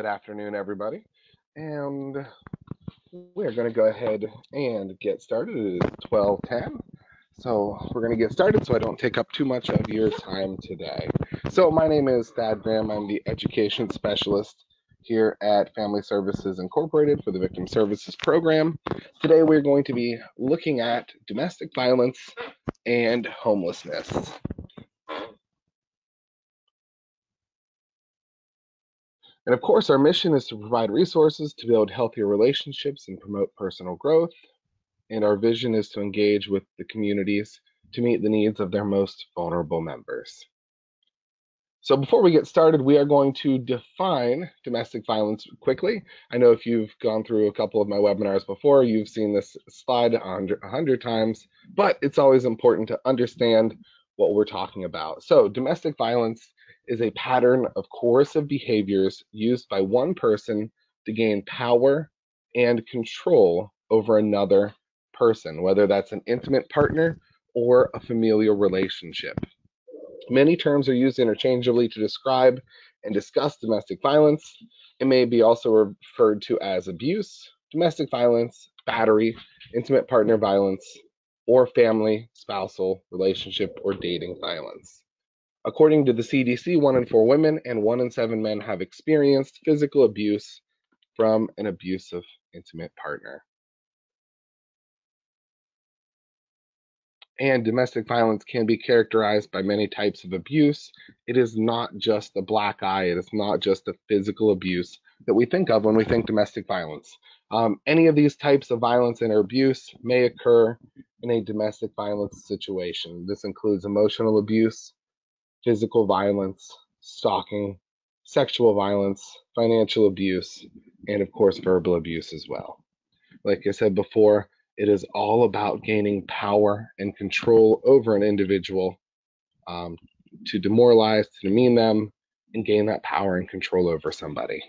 Good afternoon, everybody. And we're going to go ahead and get started. It is 12:10. So we're going to get started so I don't take up too much of your time today. So my name is Thad Graham. I'm the education specialist here at Family Services Incorporated for the Victim Services Program. Today we're going to be looking at domestic violence and homelessness. And of course, our mission is to provide resources to build healthier relationships and promote personal growth. And our vision is to engage with the communities to meet the needs of their most vulnerable members. So before we get started, we are going to define domestic violence quickly. I know if you've gone through a couple of my webinars before, you've seen this slide 100 times, but it's always important to understand what we're talking about. So domestic violence is a pattern of coercive behaviors used by one person to gain power and control over another person, whether that's an intimate partner or a familial relationship. Many terms are used interchangeably to describe and discuss domestic violence. It may be also referred to as abuse, domestic violence, battery, intimate partner violence, or family, spousal, relationship, or dating violence. According to the CDC, 1 in 4 women and 1 in 7 men have experienced physical abuse from an abusive intimate partner. And domestic violence can be characterized by many types of abuse. It is not just the black eye, it is not just the physical abuse that we think of when we think domestic violence. Any of these types of violence and abuse may occur in a domestic violence situation. This includes emotional abuse, physical violence, stalking, sexual violence, financial abuse, and of course, verbal abuse as well. Like I said before, it is all about gaining power and control over an individual to demoralize, to demean them, and gain that power and control over somebody.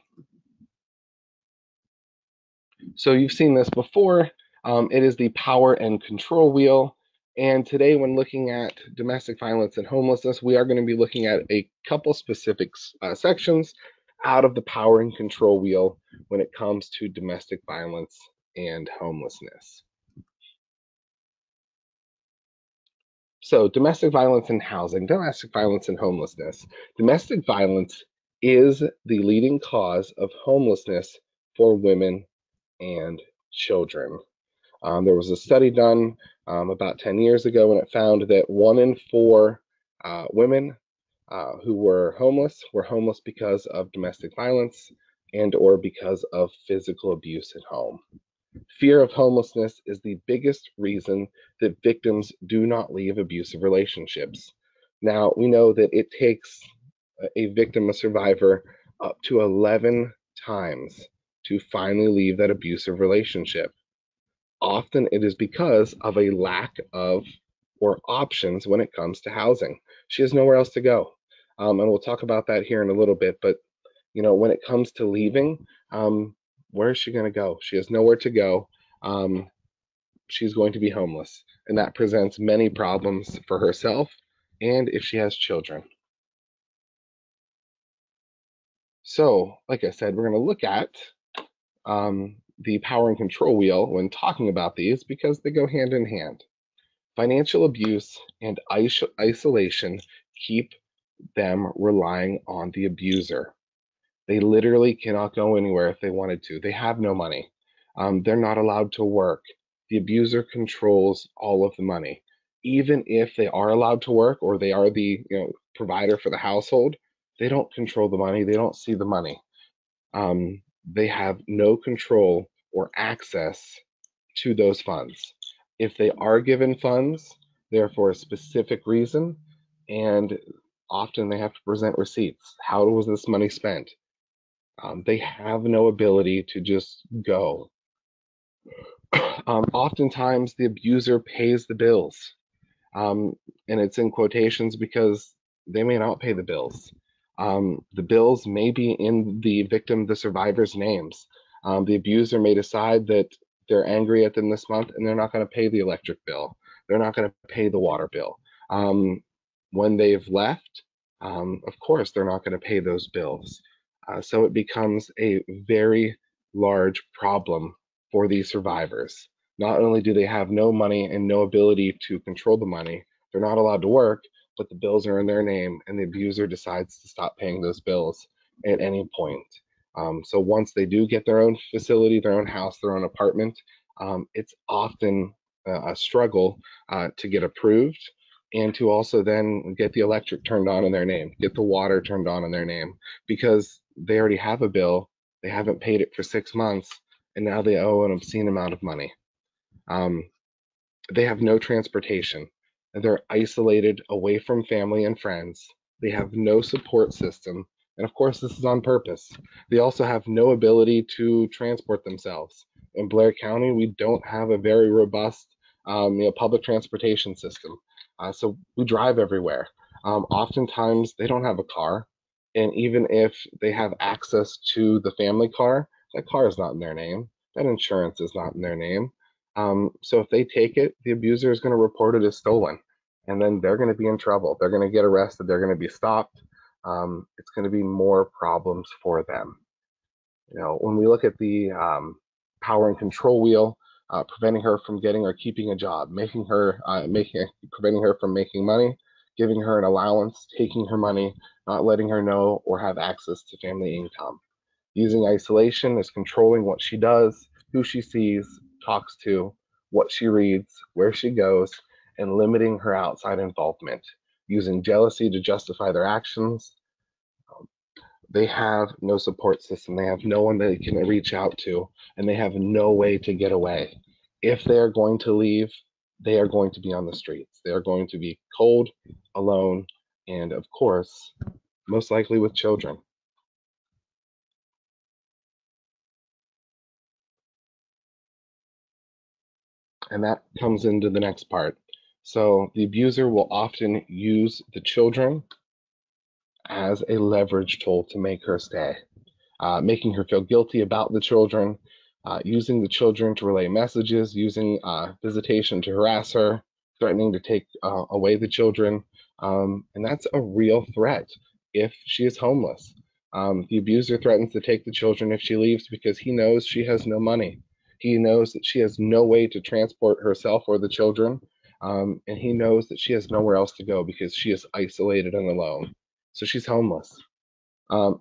So you've seen this before. It is the power and control wheel. And today, when looking at domestic violence and homelessness, we are going to be looking at a couple specific sections out of the power and control wheel when it comes to domestic violence and homelessness. So domestic violence and housing, domestic violence and homelessness. Domestic violence is the leading cause of homelessness for women and children. There was a study done about 10 years ago, and it found that 1 in 4 women who were homeless because of domestic violence and or because of physical abuse at home. Fear of homelessness is the biggest reason that victims do not leave abusive relationships. Now, we know that it takes a victim, a survivor, up to 11 times to finally leave that abusive relationship. Often it is because of a lack of or options when it comes to housing. She has nowhere else to go. And we'll talk about that here in a little bit. But, when it comes to leaving, where is she going to go? She has nowhere to go. She's going to be homeless, and that presents many problems for herself and if she has children. So, like I said, we're going to look at the power and control wheel when talking about these because they go hand in hand. Financial abuse and isolation keep them relying on the abuser. They literally cannot go anywhere if they wanted to. They have no money. They're not allowed to work. The abuser controls all of the money. Even if they are allowed to work or they are the provider for the household, they don't control the money. They don't see the money. They have no control or access to those funds. If they are given funds, they're for a specific reason, and often they have to present receipts. How was this money spent? They have no ability to just go. Oftentimes, the abuser pays the bills, and it's in quotations because they may not pay the bills. The bills may be in the victim, the survivor's names. The abuser may decide that they're angry at them this month and they're not going to pay the electric bill. They're not going to pay the water bill. When they've left, of course, they're not going to pay those bills. So it becomes a very large problem for these survivors. Not only do they have no money and no ability to control the money, they're not allowed to work, but the bills are in their name, and the abuser decides to stop paying those bills at any point. So once they do get their own facility, their own house, their own apartment, it's often a struggle to get approved and to also then get the electric turned on in their name, get the water turned on in their name, because they already have a bill, they haven't paid it for 6 months, and now they owe an obscene amount of money. Um, they have no transportation. They're isolated away from family and friends. They have no support system. And of course, this is on purpose. They also have no ability to transport themselves. In Blair County, we don't have a very robust public transportation system. So we drive everywhere. Oftentimes, they don't have a car. And even if they have access to the family car, that car is not in their name. That insurance is not in their name. So if they take it, the abuser is going to report it as stolen, and then they're going to be in trouble. They're going to get arrested. They're going to be stopped. It's going to be more problems for them. When we look at the power and control wheel, preventing her from getting or keeping a job, preventing her from making money, giving her an allowance, taking her money, not letting her know or have access to family income. Using isolation is controlling what she does, who she sees, talks to, what she reads, where she goes, and limiting her outside involvement. Using jealousy to justify their actions. They have no support system. They have no one they can reach out to, and they have no way to get away. If they are going to leave, they are going to be on the streets. They are going to be cold, alone, and of course, most likely with children. And that comes into the next part. So the abuser will often use the children as a leverage tool to make her stay, making her feel guilty about the children, using the children to relay messages, using visitation to harass her, threatening to take away the children. And that's a real threat if she is homeless. The abuser threatens to take the children if she leaves because he knows she has no money. He knows that she has no way to transport herself or the children. And he knows that she has nowhere else to go because she is isolated and alone. So she's homeless.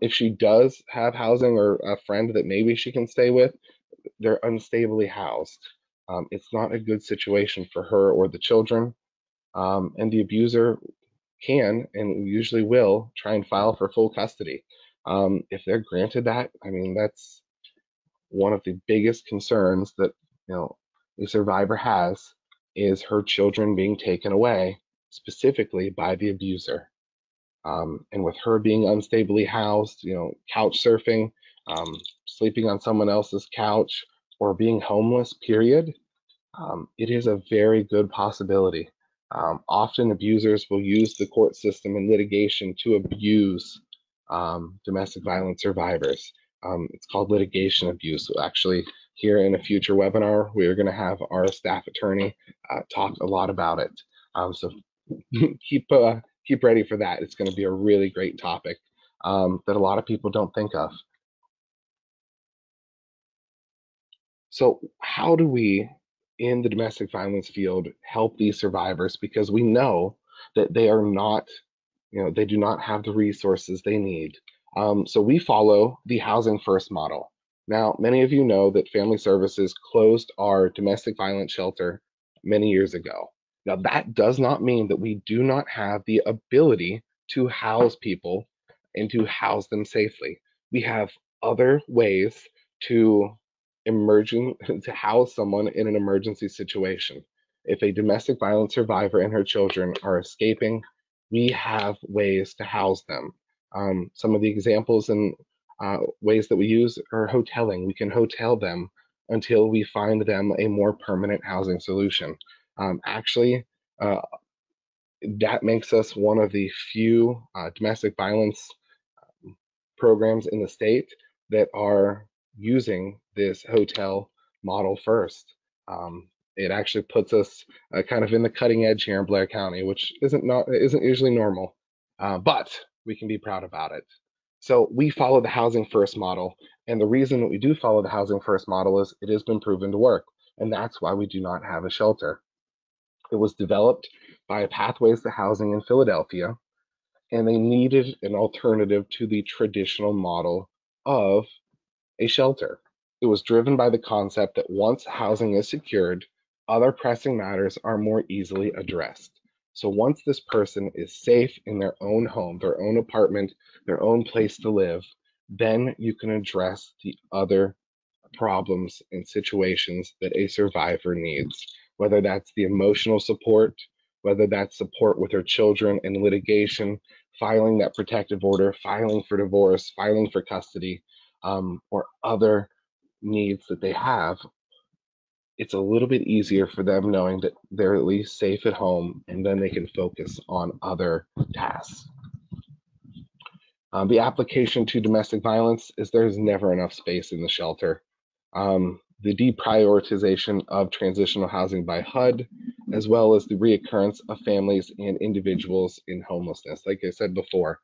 If she does have housing or a friend that maybe she can stay with, they're unstably housed. It's not a good situation for her or the children. And the abuser can and usually will try and file for full custody. If they're granted that, I mean, that's one of the biggest concerns that the survivor has is her children being taken away, specifically by the abuser. And with her being unstably housed, couch surfing, sleeping on someone else's couch, or being homeless, period, it is a very good possibility. Often abusers will use the court system and litigation to abuse domestic violence survivors. It's called litigation abuse. So actually, here in a future webinar, we are going to have our staff attorney talk a lot about it. So keep ready for that. It's going to be a really great topic that a lot of people don't think of. So how do we, in the domestic violence field, help these survivors? Because we know that they are not, they do not have the resources they need. So we follow the Housing First model. Now, many of you know that Family Services closed our domestic violence shelter many years ago. Now, that does not mean that we do not have the ability to house people and to house them safely. We have other ways to emerging to house someone in an emergency situation. If a domestic violence survivor and her children are escaping, we have ways to house them. Some of the examples and ways that we use are hoteling. We can hotel them until we find them a more permanent housing solution. Actually, uh, that makes us one of the few domestic violence programs in the state that are using this hotel model first. It actually puts us kind of in the cutting edge here in Blair County, which isn't usually normal, but we can be proud about it. So we follow the housing first model. And the reason that we do follow the housing first model is it has been proven to work. And that's why we do not have a shelter. It was developed by Pathways to Housing in Philadelphia, and they needed an alternative to the traditional model of a shelter. It was driven by the concept that once housing is secured, other pressing matters are more easily addressed. So once this person is safe in their own home, their own apartment, their own place to live, then you can address the other problems and situations that a survivor needs, whether that's the emotional support, whether that's support with their children in litigation, filing that protective order, filing for divorce, filing for custody, or other needs that they have. It's a little bit easier for them knowing that they're at least safe at home, and then they can focus on other tasks. The application to domestic violence is there's never enough space in the shelter. The deprioritization of transitional housing by HUD, as well as the reoccurrence of families and individuals in homelessness. Like I said before,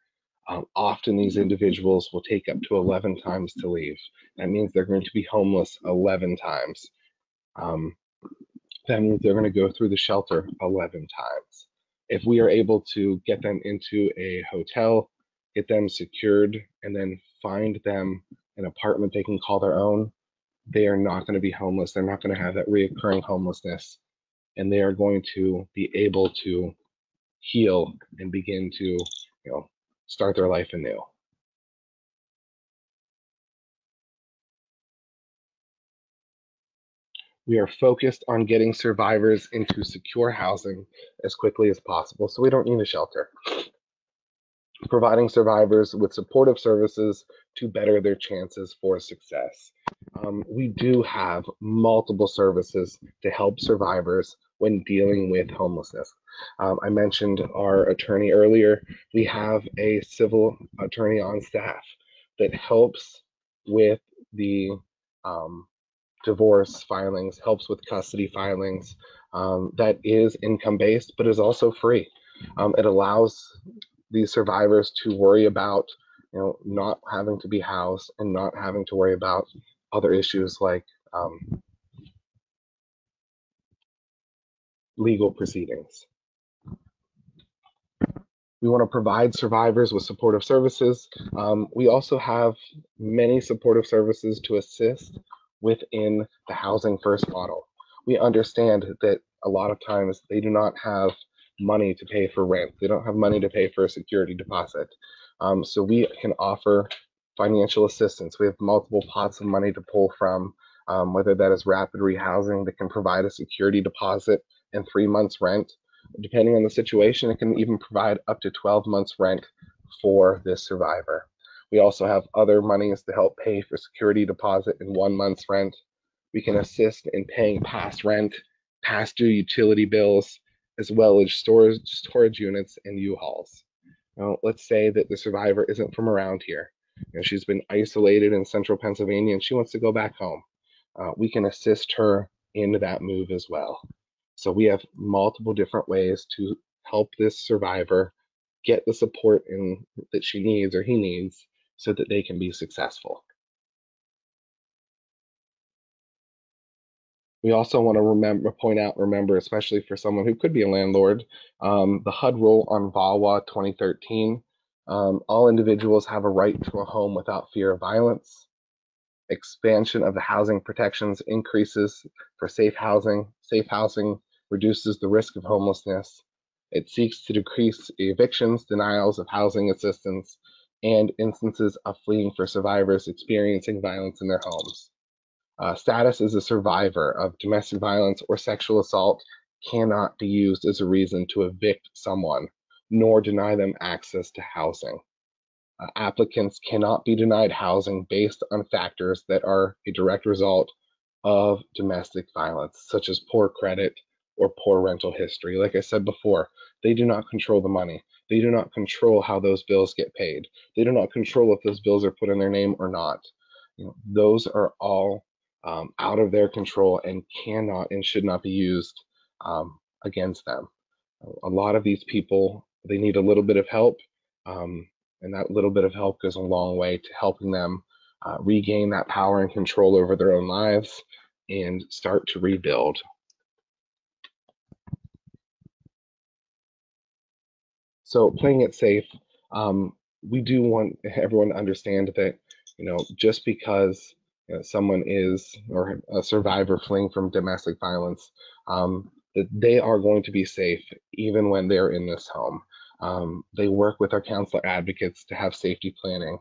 often these individuals will take up to 11 times to leave. That means they're going to be homeless 11 times. Um, that means they're going to go through the shelter 11 times. If we are able to get them into a hotel, get them secured, and then find them an apartment they can call their own, they are not going to be homeless. They're not going to have that reoccurring homelessness, and they are going to be able to heal and begin to, start their life anew. We are focused on getting survivors into secure housing as quickly as possible, so we don't need a shelter. Providing survivors with supportive services to better their chances for success. We do have multiple services to help survivors when dealing with homelessness. I mentioned our attorney earlier. We have a civil attorney on staff that helps with the divorce filings, helps with custody filings. That is income based, but is also free. It allows these survivors to worry about, not having to be housed and not having to worry about other issues like legal proceedings. We want to provide survivors with supportive services. We also have many supportive services to assist within the housing first model. We understand that a lot of times they do not have money to pay for rent. They don't have money to pay for a security deposit. So we can offer financial assistance. We have multiple pots of money to pull from, whether that is rapid rehousing that can provide a security deposit and 3 months rent. Depending on the situation, it can even provide up to 12 months rent for this survivor. We also have other monies to help pay for security deposit and 1 month's rent. We can assist in paying past rent, past due utility bills, as well as storage units and U-Hauls. Now, let's say that the survivor isn't from around here. She's been isolated in central Pennsylvania and she wants to go back home. We can assist her in that move as well. So we have multiple different ways to help this survivor get the support that she needs or he needs so that they can be successful. We also want to remember, especially for someone who could be a landlord, the HUD Rule on VAWA 2013. All individuals have a right to a home without fear of violence. Expansion of the housing protections increases for safe housing. Safe housing reduces the risk of homelessness. It seeks to decrease evictions, denials of housing assistance, and instances of fleeing for survivors experiencing violence in their homes. Status as a survivor of domestic violence or sexual assault cannot be used as a reason to evict someone, nor deny them access to housing. Applicants cannot be denied housing based on factors that are a direct result of domestic violence, such as poor credit or poor rental history. Like I said before, they do not control the money. They do not control how those bills get paid. They do not control if those bills are put in their name or not. Those are all out of their control and cannot and should not be used against them. A lot of these people, they need a little bit of help. And that little bit of help goes a long way to helping them regain that power and control over their own lives and start to rebuild. So playing it safe, we do want everyone to understand that, just because someone is or a survivor fleeing from domestic violence, that they are going to be safe even when they're in this home. They work with our counselor advocates to have safety planning.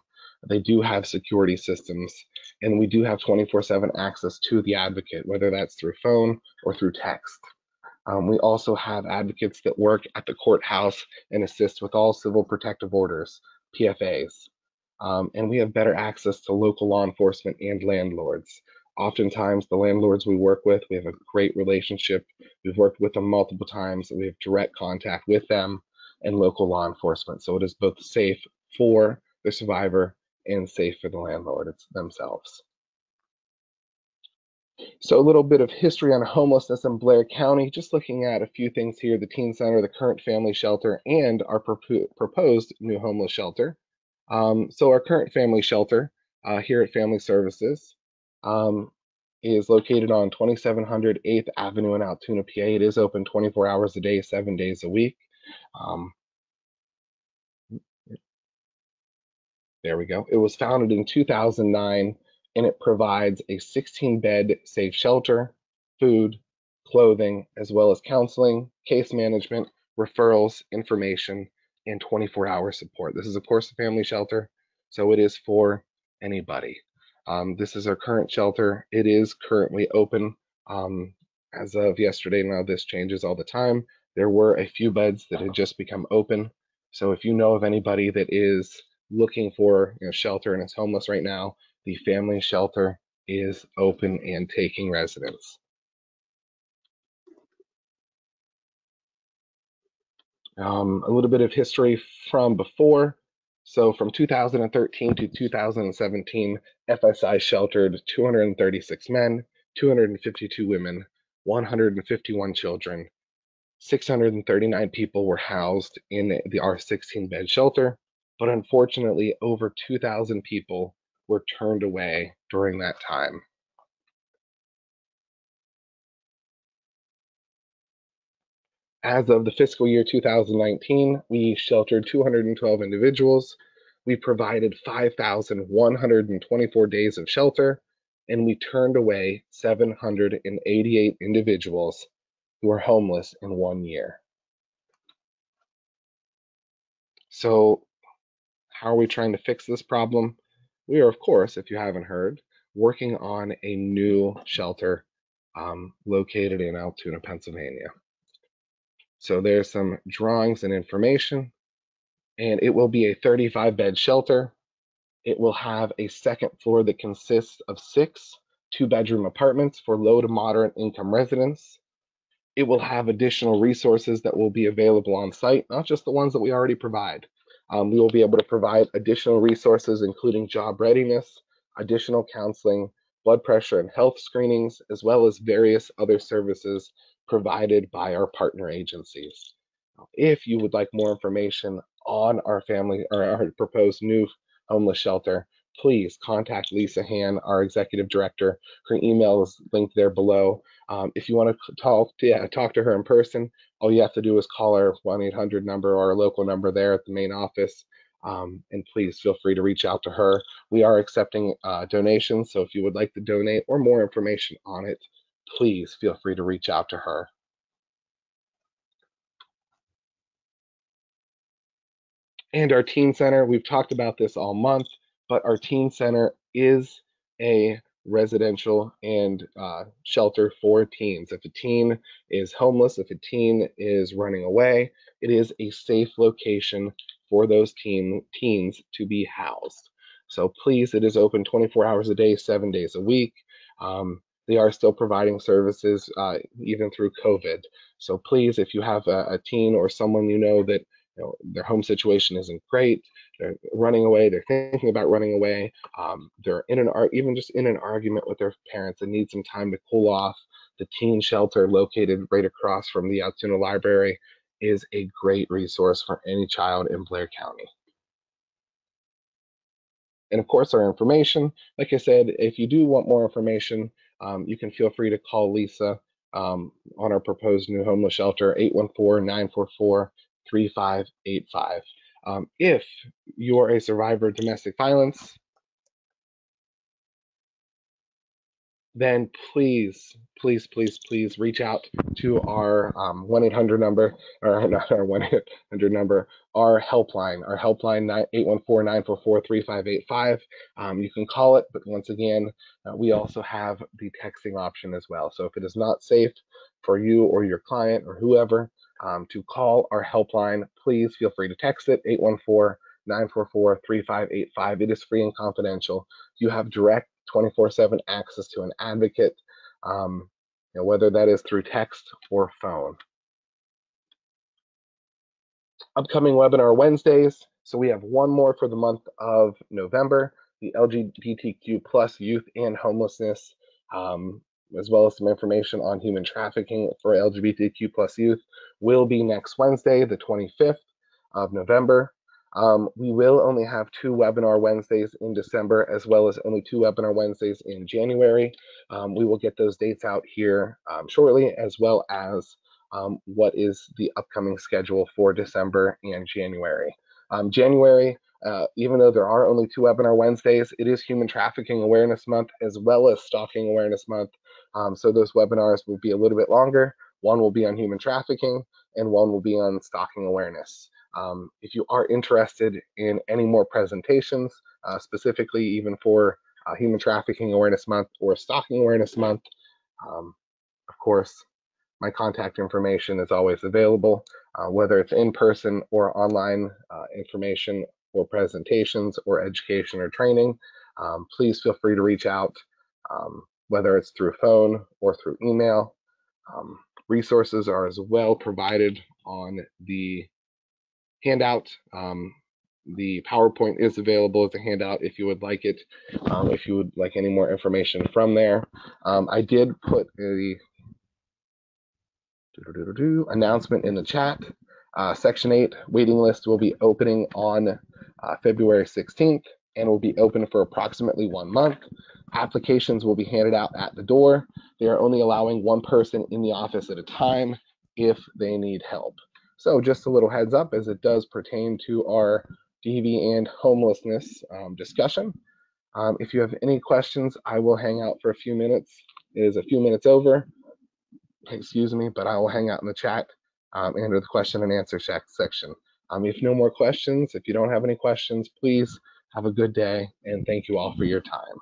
They do have security systems, and we do have 24/7 access to the advocate, whether that's through phone or through text. We also have advocates that work at the courthouse and assist with all civil protective orders, PFAs. And we have better access to local law enforcement and landlords. Oftentimes, the landlords we work with, we have a great relationship. We've worked with them multiple times. We have direct contact with them and local law enforcement. So it is both safe for the survivor and safe for the landlord themselves. So a little bit of history on homelessness in Blair County, just looking at a few things here, the teen center, the current family shelter, and our proposed new homeless shelter. So our current family shelter here at Family Services um, is located on 2700 8th Avenue in Altoona, PA. It is open 24 hours a day, 7 days a week. Um, There we go. It was founded in 2009, and it provides a 16-bed safe shelter, food, clothing, as well as counseling, case management, referrals, information, and 24-hour support. This is, of course, a family shelter, so it is for anybody. This is our current shelter. It is currently open as of yesterday. Now, this changes all the time. There were a few beds that had just become open. So if you know of anybody that is looking for shelter and is homeless right now, the family shelter is open and taking residents. A little bit of history from before. So from 2013 to 2017, FSI sheltered 236 men, 252 women, 151 children. 639 people were housed in our 16-bed shelter, but unfortunately, over 2,000 people were turned away during that time. As of the fiscal year 2019, we sheltered 212 individuals. We provided 5,124 days of shelter, and we turned away 788 individuals who were homeless in 1 year. So how are we trying to fix this problem? We are, of course, if you haven't heard, working on a new shelter located in Altoona, Pennsylvania. So there's some drawings and information, and it will be a 35-bed shelter. It will have a second floor that consists of 6 two-bedroom apartments for low to moderate income residents. It will have additional resources that will be available on site, not just the ones that we already provide. We will be able to provide additional resources, including job readiness, additional counseling, blood pressure and health screenings, as well as various other services provided by our partner agencies. If you would like more information on our family or our proposed new homeless shelter, please contact Lisa Han, our executive director. Her email is linked there below. If you want to talk to her in person, all you have to do is call our 1-800 number or our local number there at the main office. And please feel free to reach out to her. We are accepting donations, so if you would like to donate or more information on it, please feel free to reach out to her. And our teen center, we've talked about this all month, but our teen center is a residential and shelter for teens. If a teen is homeless, if a teen is running away, it is a safe location for those teens to be housed. So please, it is open 24 hours a day, 7 days a week. They are still providing services even through COVID. So please, if you have a teen or someone you know that their home situation isn't great, they're running away, they're thinking about running away, they're even just in an argument with their parents and need some time to cool off, the teen shelter located right across from the Altoona Library is a great resource for any child in Blair County. And of course, our information, like I said, if you do want more information, you can feel free to call Lisa on our proposed new homeless shelter, 814-944-3585. If you're a survivor of domestic violence, then please reach out to our 1-800 number, or not our 1-800 number, our helpline, 814-944-3585. You can call it, but once again, we also have the texting option as well. So if it is not safe for you or your client or whoever to call our helpline, please feel free to text it, 814-944-3585. It is free and confidential. You have direct 24/7 access to an advocate, whether that is through text or phone. Upcoming webinar Wednesdays. So we have one more for the month of November, the LGBTQ plus youth and homelessness, as well as some information on human trafficking for LGBTQ plus youth, will be next Wednesday, the 25th of November. We will only have 2 webinar Wednesdays in December, as well as only 2 webinar Wednesdays in January. We will get those dates out here shortly, as well as what is the upcoming schedule for December and January. January, even though there are only 2 webinar Wednesdays, it is Human Trafficking Awareness Month as well as Stalking Awareness Month. So those webinars will be a little bit longer. One will be on human trafficking and one will be on stalking awareness. If you are interested in any more presentations, specifically even for Human Trafficking Awareness Month or Stalking Awareness Month, of course, my contact information is always available, whether it's in person or online information or presentations or education or training. Please feel free to reach out, whether it's through phone or through email. Resources are as well provided on the handout. The PowerPoint is available as a handout if you would like it, if you would like any more information from there. I did put a announcement in the chat. Section 8 waiting list will be opening on February 16th and will be open for approximately 1 month. Applications will be handed out at the door. They are only allowing 1 person in the office at a time if they need help. So just a little heads up as it does pertain to our DV and homelessness discussion. If you have any questions, I will hang out for a few minutes. It is a few minutes over, excuse me, but I will hang out in the chat under the question and answer section. If no more questions, if you don't have any questions, please have a good day and thank you all for your time.